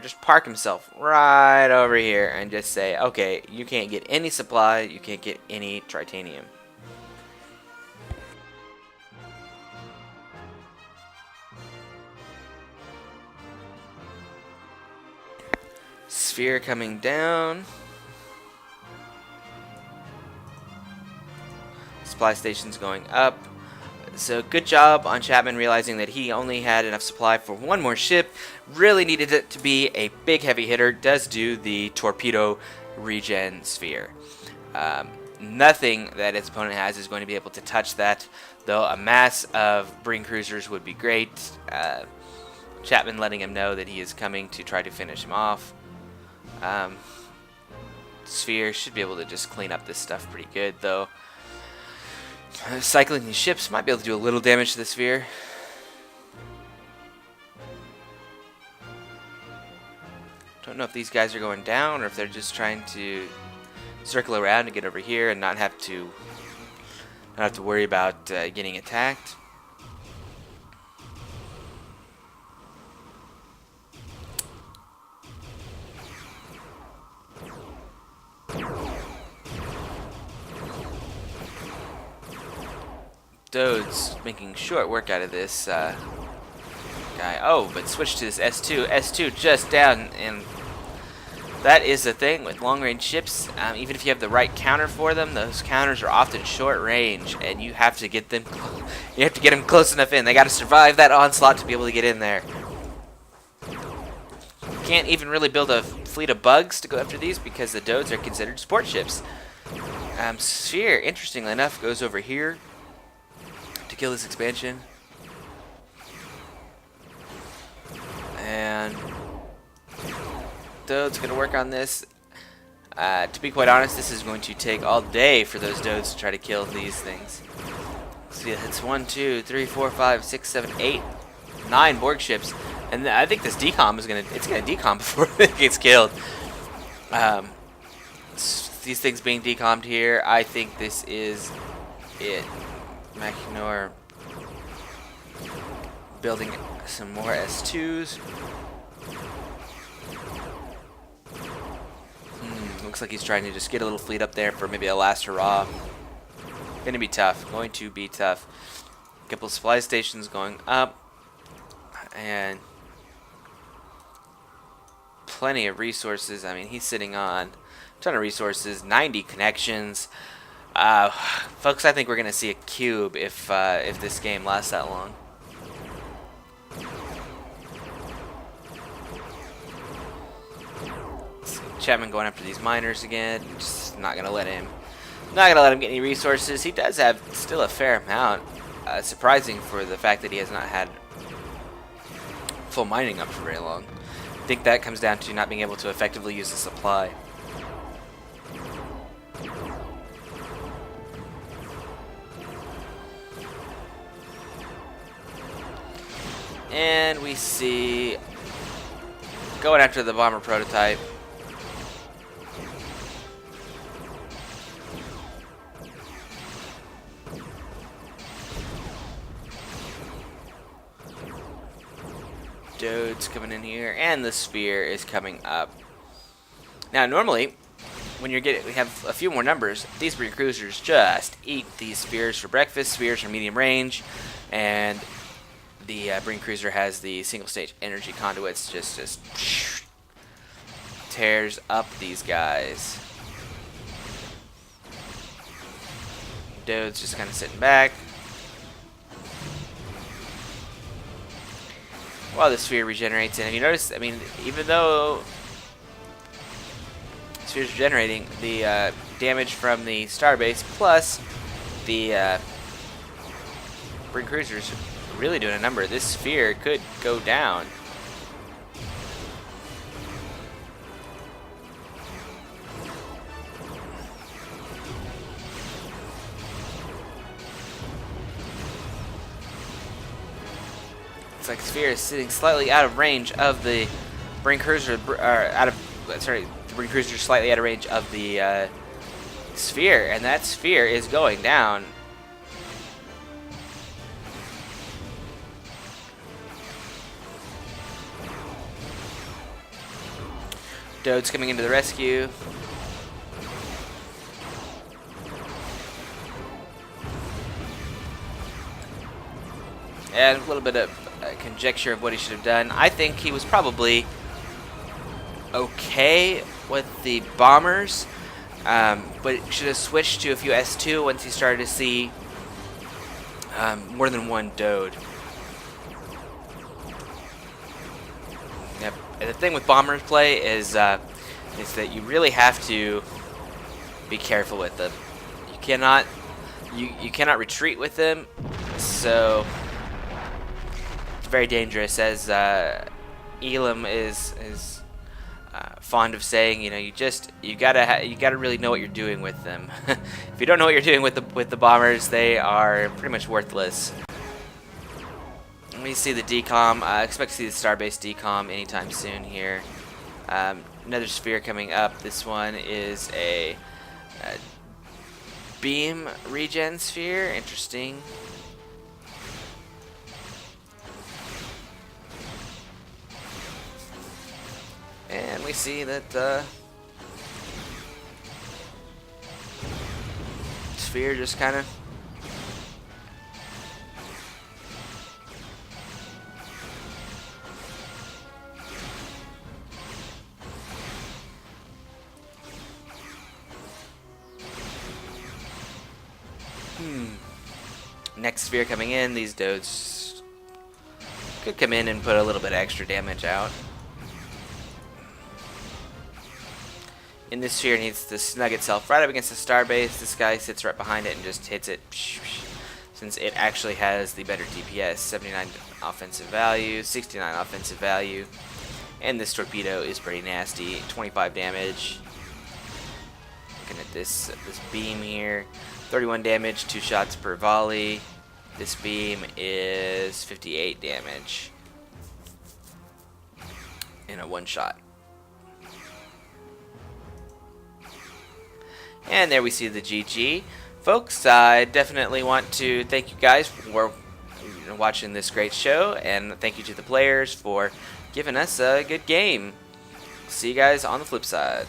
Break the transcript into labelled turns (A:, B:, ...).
A: just park himself right over here and just say, okay, you can't get any supply, you can't get any tritanium. Sphere coming down. Supply stations going up. So good job on Chapman realizing that he only had enough supply for one more ship. Really needed it to be a big heavy hitter. Does do the torpedo regen sphere. Nothing that its opponent has is going to be able to touch that, though a mass of Bring Cruisers would be great. Chapman letting him know that he is coming to try to finish him off. Sphere should be able to just clean up this stuff pretty good, though. Cycling these ships might be able to do a little damage to the sphere. Don't know if these guys are going down or if they're just trying to circle around to get over here and not have to worry about getting attacked. Dode's making short work out of this guy. Oh, but switch to this S2. S2 just down, and that is the thing with long-range ships. Even if you have the right counter for them, those counters are often short range, and you have to get them. You have to get them close enough in. They got to survive that onslaught to be able to get in there. You can't even really build a fleet of bugs to go after these because the Dodes are considered support ships. Sphere, interestingly enough, goes over here to kill this expansion. And Dode's going to work on this. To be quite honest, this is going to take all day for those Dodes to try to kill these things. See, it's 1, 2, 3, 4, 5, 6, 7, 8, 9 Borg ships. And I think this decom is going to decom before it gets killed. These things being decommed here, I think this is it. Machinor building some more S2s. Looks like he's trying to just get a little fleet up there for maybe a last hurrah. Gonna be tough. Going to be tough. A couple supply stations going up. And plenty of resources. I mean, he's sitting on a ton of resources. 90 connections. Folks, I think we're going to see a cube if this game lasts that long. Chapman going after these miners again. Just not going to let him. Not going to let him get any resources. He does have still a fair amount. Surprising for the fact that he has not had full mining up for very long. I think that comes down to not being able to effectively use the supply. And we see going after the bomber prototype. Dode's coming in here, and the sphere is coming up. Now, normally, when we have a few more numbers, these Bring Cruisers just eat these spheres for breakfast. Spheres are medium range, and the Bring Cruiser has the single stage energy conduits. Just tears up these guys. Dode's just kind of sitting back while the sphere regenerates. And if you notice, I mean, even though the sphere's regenerating, the damage from the starbase plus the Bring Cruisers really doing a number. This sphere could go down. Looks like sphere is sitting slightly out of range of the Bring Cruiser, the Bring Cruiser slightly out of range of the sphere, and that sphere is going down. Dode's coming into the rescue. And a little bit of conjecture of what he should have done. I think he was probably okay with the bombers, but should have switched to a few S2 once he started to see more than one Dode. Yep. And the thing with bombers play is that you really have to be careful with them. You cannot retreat with them, so it's very dangerous. As Elam is fond of saying, you know, you gotta really know what you're doing with them. If you don't know what you're doing with the bombers, they are pretty much worthless. Let me see the decom. I expect to see the starbase decom anytime soon here. Another sphere coming up. This one is a beam regen sphere. Interesting. And we see that sphere just kind of next sphere coming in. These Dodes could come in and put a little bit of extra damage out. In this sphere, it needs to snug itself right up against the starbase. This guy sits right behind it and just hits it, since it actually has the better DPS. 79 offensive value, 69 offensive value, and this torpedo is pretty nasty. 25 damage. Looking at this beam here, 31 damage, 2 shots per volley. This beam is 58 damage in a 1 shot. And there we see the GG. Folks, I definitely want to thank you guys for watching this great show, and thank you to the players for giving us a good game. See you guys on the flip side.